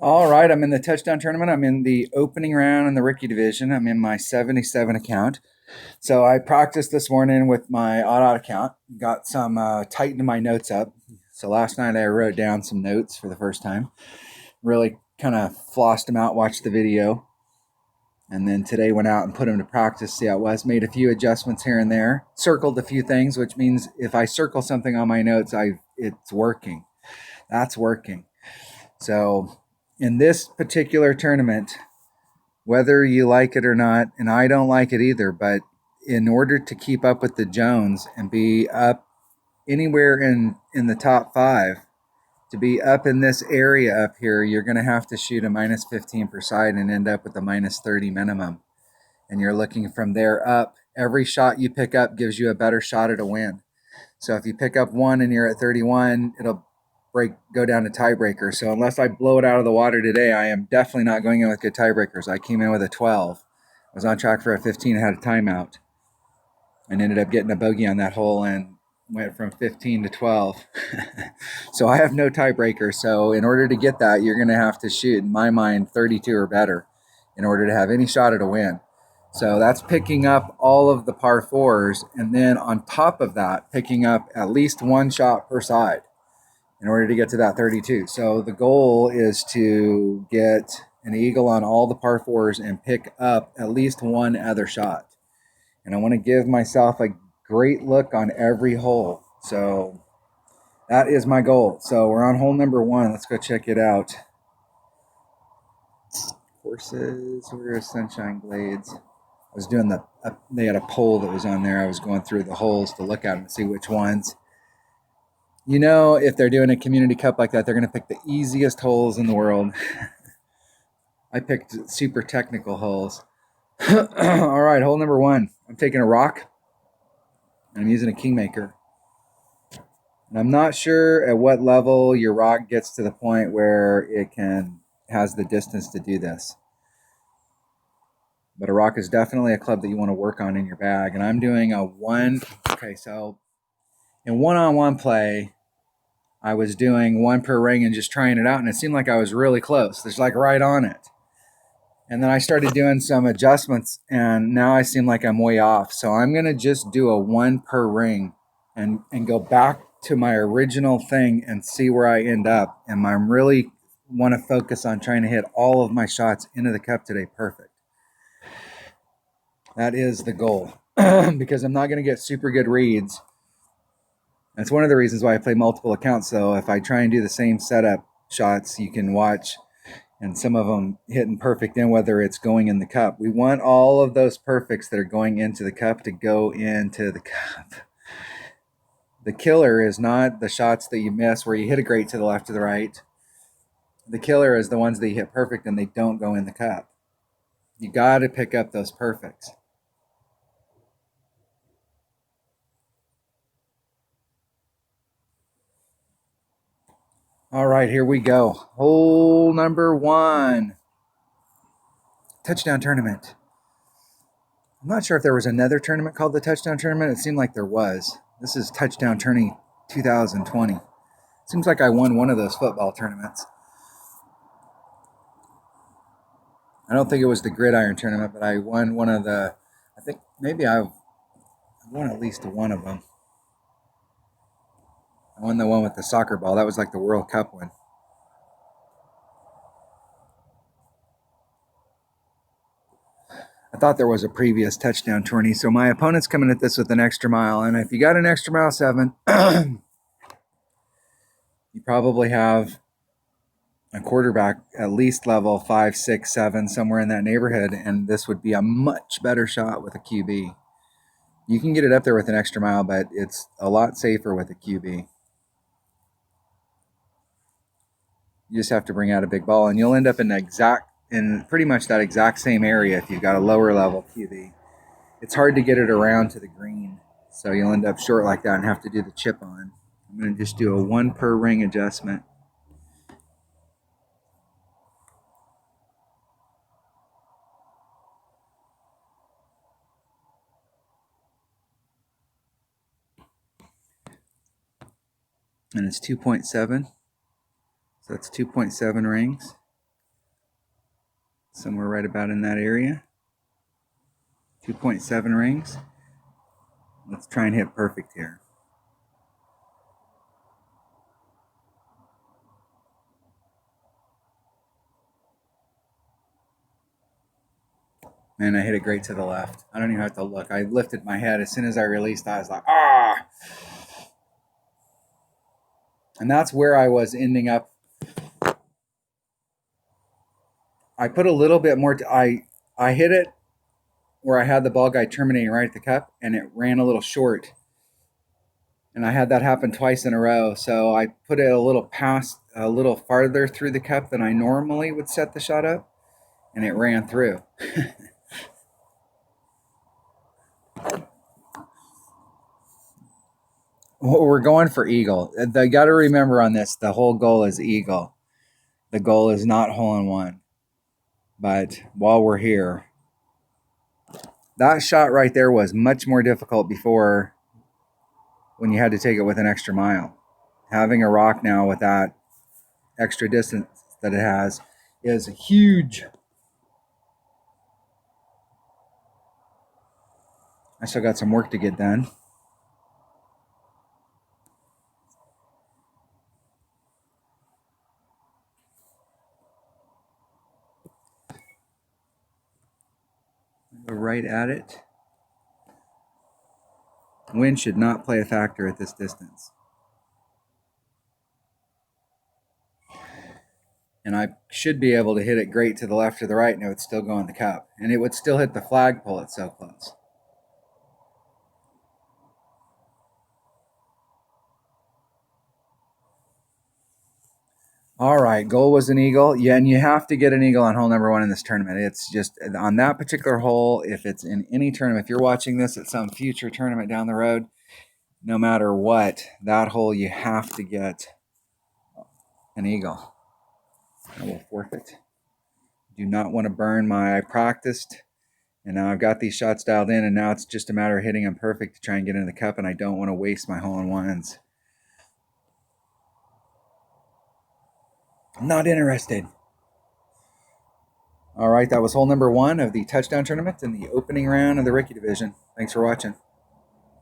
All right, I'm in the touchdown tournament. I'm in the opening round in the rookie division. I'm in my 77 account. So I practiced this morning with my odd account. Got some tightened my notes up. So last night I wrote down some notes for the first time. Really kind of flossed them out, watched the video, and then today went out and put them to practice. See how it was. Made a few adjustments here and there. Circled a few things, which means if I circle something on my notes, it's working. That's working. So in this particular tournament, whether you like it or not, and I don't like it either, but in order to keep up with the Jones and be up anywhere in the top five, to be up in this area up here, you're going to have to shoot a minus 15 per side and end up with a minus 30 minimum. And you're looking from there up. Every shot you pick up gives you a better shot at a win. So if you pick up one and you're at 31, it'll go down to tiebreaker. So unless I blow it out of the water today, I am definitely not going in with good tiebreakers. I came in with a 12. I was on track for a 15 and had a timeout, and ended up getting a bogey on that hole and went from 15 to 12. So I have no tiebreaker. So in order to get that, you're going to have to shoot, in my mind, 32 or better in order to have any shot at a win. So that's picking up all of the par fours, and then on top of that, picking up at least one shot per side in order to get to that 32. So the goal is to get an eagle on all the par fours and pick up at least one other shot. And I want to give myself a great look on every hole. So that is my goal. So we're on hole number 1. Let's go check it out. Courses, where is Sunshine Glades? I was doing they had a poll that was on there. I was going through the holes to look at them and see which ones. You know, if they're doing a community cup like that, they're going to pick the easiest holes in the world. I picked super technical holes. All right, hole number 1. I'm taking a rock. I'm using a Kingmaker. And I'm not sure at what level your rock gets to the point where it has the distance to do this. But a rock is definitely a club that you want to work on in your bag. And I'm doing a one. Okay, so in one-on-one play, I was doing one per ring and just trying it out, and it seemed like I was really close. It's like right on it. And then I started doing some adjustments, and now I seem like I'm way off. So I'm going to just do a one per ring and go back to my original thing and see where I end up. And I really want to focus on trying to hit all of my shots into the cup today perfect. That is the goal because I'm not going to get super good reads. That's one of the reasons why I play multiple accounts, though. If I try and do the same setup shots, you can watch, and some of them hitting perfect in, whether it's going in the cup. We want all of those perfects that are going into the cup to go into the cup. The killer is not the shots that you miss where you hit a great to the left or the right. The killer is the ones that you hit perfect and they don't go in the cup. You got to pick up those perfects. All right, here we go. Hole number 1. Touchdown tournament. I'm not sure if there was another tournament called the Touchdown Tournament. It seemed like there was. This is Touchdown Tourney 2020. Seems like I won one of those football tournaments. I don't think it was the Gridiron Tournament, but I won one of the, I think maybe I've won at least one of them. I won the one with the soccer ball. That was like the World Cup one. I thought there was a previous touchdown tourney. So my opponent's coming at this with an extra mile. And if you got an extra mile 7, you probably have a quarterback at least level 5, 6, 7, somewhere in that neighborhood. And this would be a much better shot with a QB. You can get it up there with an extra mile, but it's a lot safer with a QB. You just have to bring out a big ball, and you'll end up in pretty much that exact same area if you've got a lower level QB. It's hard to get it around to the green, so you'll end up short like that and have to do the chip on. I'm going to just do a 1 per ring adjustment. And it's 2.7. So that's 2.7 rings. somewhere right about in that area. 2.7 rings. Let's try and hit perfect here. Man, I hit it great to the left. I don't even have to look. I lifted my head. As soon as I released, I was like, ah! And that's where I was ending up. I put a little bit more. I hit it where I had the ball guide terminating right at the cup, and it ran a little short. And I had that happen twice in a row. So I put it a little farther through the cup than I normally would set the shot up, and it ran through. Well, we're going for eagle. You got to remember on this, the whole goal is eagle. The goal is not hole in one. But while we're here, that shot right there was much more difficult before when you had to take it with an extra mile. Having a rock now with that extra distance that it has is huge. I still got some work to get done. Go right at it. Wind should not play a factor at this distance. And I should be able to hit it great to the left or the right, and it would still go in the cup. And it would still hit the flagpole. It's so close. All right, goal was an eagle. Yeah, and you have to get an eagle on hole number 1 in this tournament. It's just on that particular hole, if it's in any tournament, if you're watching this at some future tournament down the road, no matter what, that hole you have to get an eagle. I will forfeit. Do not want to burn I practiced, and now I've got these shots dialed in, and now it's just a matter of hitting them perfect to try and get into the cup, and I don't want to waste my hole-in-ones. I'm not interested. All right, that was hole number 1 of the touchdown tournament in the opening round of the Ricky division. Thanks for watching.